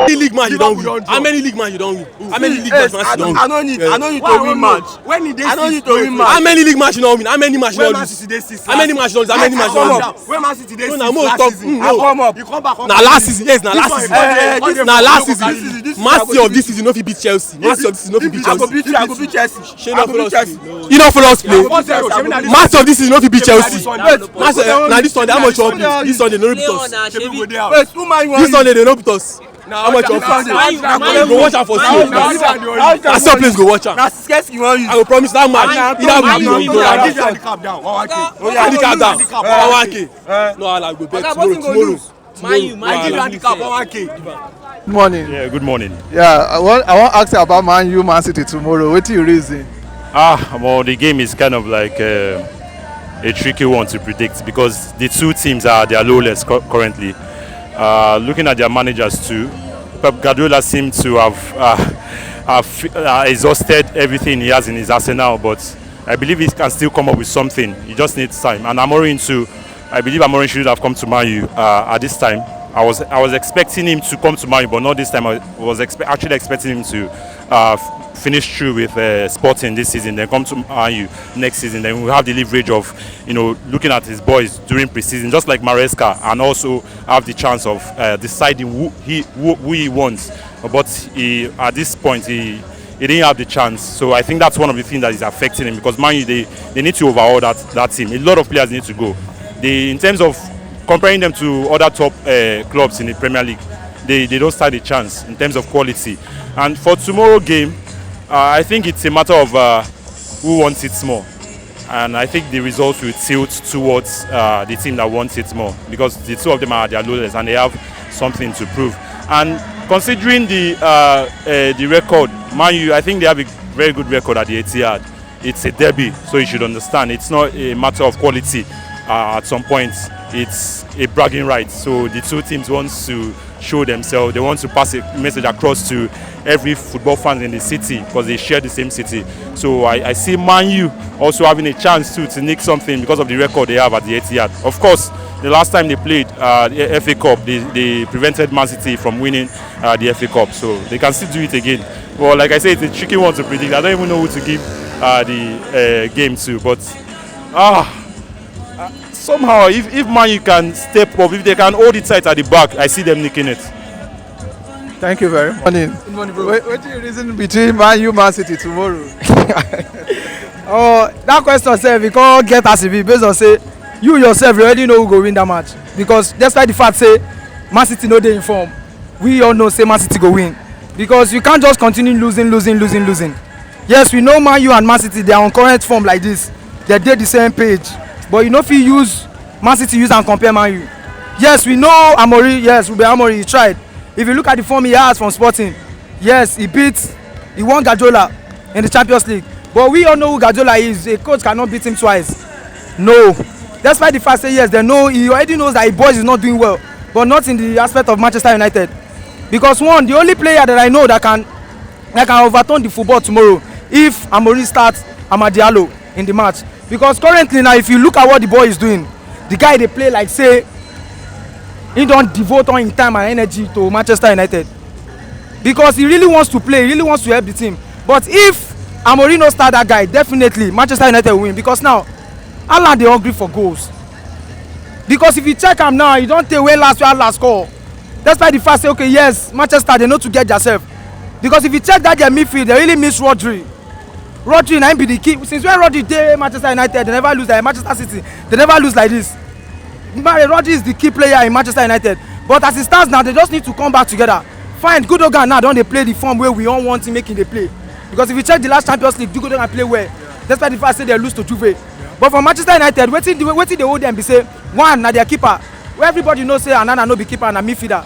many league match you don't win? How many league match you don't win? How many league match you don't win? I don't need to win match. I don't need to win match. How many league match you don't win? How many match you don't win? How many match you don't win? How many match you don't win? When Man City dey last season, I come up. You come back. Na last season, yes, na last season. Na last season. Master of this season no fit beat Chelsea. Master of this season no fit beat Chelsea. I go beat Chelsea. You no follow us play. Master of this season no fit beat Chelsea. Master na this Sunday how much you wan play? This Sunday no beat us. This Sunday they no beat us. How much you wan play? Go watch am for school. Na some place go watch am. I go promise that match. Either we win or you go like this. Handicap down. 1k. No, I go bet tomorrow. Good morning. Yeah, good morning. Yeah, I want ask you about Man U Man City tomorrow. What do you reason? Well, the game is kind of like a tricky one to predict because the two teams are their lowest currently. Looking at their managers too, Pep Guardiola seems to have exhausted everything he has in his arsenal, but I believe he can still come up with something. He just needs time. And Amorim too. I believe Amorim should have come to Man U at this time. I was expecting him to come to Man U, but not this time. I was actually expecting him to finish through with Sporting this season, then come to Man U next season. Then we'll have the leverage of, looking at his boys during preseason, just like Maresca, and also have the chance of deciding who he wants. But at this point, he didn't have the chance. So I think that's one of the things that is affecting him because Man U, they need to overhaul that team. A lot of players need to go. In terms of comparing them to other top clubs in the Premier League, they don't stand a chance in terms of quality. And for tomorrow game, I think it's a matter of who wants it more. And I think the results will tilt towards the team that wants it more because the two of them are their lowest and they have something to prove. And considering the record, Man U, I think they have a very good record at the Etihad. It's a derby, so you should understand. It's not a matter of quality. At some point, it's a bragging right. So the two teams want to show themselves. They want to pass a message across to every football fan in the city because they share the same city. So I see Man U also having a chance to nick something because of the record they have at the Etihad. Of course, the last time they played the FA Cup, they prevented Man City from winning the FA Cup. So they can still do it again. Well, like I said, it's a tricky one to predict. I don't even know who to give the game to. But somehow, if Man U can step up, if they can hold it tight at the back, I see them nicking it. Thank you very much. Good morning, bro. What do you reason between Man U Man City tomorrow? That question sef we can't get as e be based on say you yourself you already know who go win that match because despite the fact say Man City no dey in form, we all know say Man City go win because you can't just continue losing. Yes, we know Man U and Man City they are on current form like this, they dey the same page. But you know if you use Man City use and compare Man U. Yes, we know Amorim. Yes, Ruben Amorim he tried. If you look at the form he has from Sporting, yes, he won Guardiola in the Champions League. But we all know who Guardiola is. A coach cannot beat him twice. No. Despite the fact say yes, they know he already knows that his boys is not doing well, but not in the aspect of Manchester United. Because one, the only player that I know that can overturn the football tomorrow if Amorim starts Amad Diallo in the match. Because currently now, if you look at what the boy is doing, the guy they play like say he don't devote all his time and energy to Manchester United because he really wants to play, he really wants to help the team. But if Amorim no start that guy, definitely Manchester United will win because now Haaland dey hungry for goals. Because if you check him now, you don't take away last score. Despite the fact say okay yes, Manchester they know to get themselves. Because if you check that their midfield, they really miss Rodri. Rodri na him be the key. Since when Rodri dey Manchester United, they never lose like Manchester City. They never lose like this. Rodri is the key player in Manchester United. But as it stands now, they just need to come back together. Fine, Gundogan now don't they play the form where we all want him making the play. Because if you check the last Champions League, Gundogan play well. Despite the fact say they lose to Juve. But for Manchester United, wetin they hold them be say one na their keeper. Where everybody knows say Anana no be keeper and a midfielder.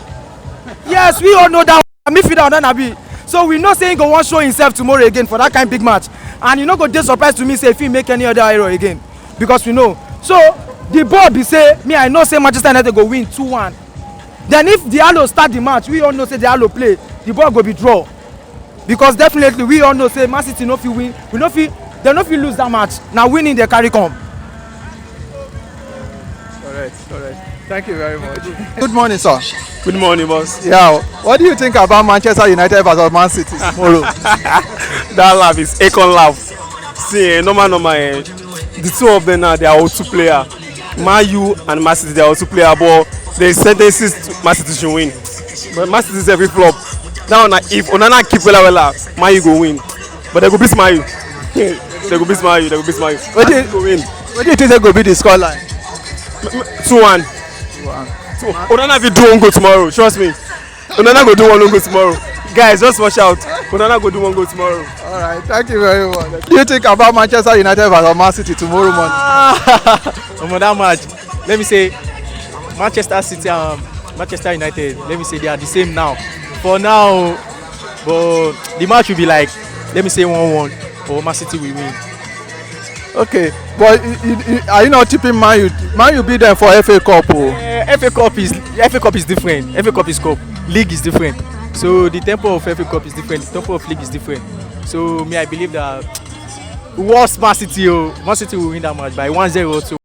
Yes, we all know that midfielder Anana be. So we know say he go wan show himself tomorrow again for that kind of big match. And you no go dey surprised to me say if he make any other error again. Because we know. So the board be say me I know say Manchester United go win 2-1. Then if Diallo start the match, we all know say Diallo play, the ball go be draw. Because definitely we all know say Man City no fit win. They no fit lose that match. Now winning they carry come. Correct. Thank you very much. Good morning, sir. Good morning, boss. Yeah, what do you think about Manchester United versus Man City tomorrow? That laugh is Akon laugh. See, normal, the two of them now, they are all two players. Man U and Man City, they are all two players, but the sentences to Man City should win. But Man City is every flop. Now, if Onana keep well, Man U go win. But they go beat Man U. They go beat Man U. What do you think they go be the scoreline? 2-1. Onana will do one goal tomorrow. Trust me. Onana go do one goal tomorrow. Guys, just watch out. Onana go do one goal tomorrow. All right, thank you very much. What do you think about Manchester United versus Man City tomorrow morning? That match, let me say, Manchester City and Manchester United, let me say they are the same now. For now, but the match will be like, let me say 1-1, or Man City will win. Okay, but are you not tipping Man U? Man U beat them for FA Cup. FA Cup is different. FA Cup is cup. League is different. So the tempo of FA Cup is different. The tempo of league is different. So me, I believe that worst Man City will win that match by 1-0 or 2.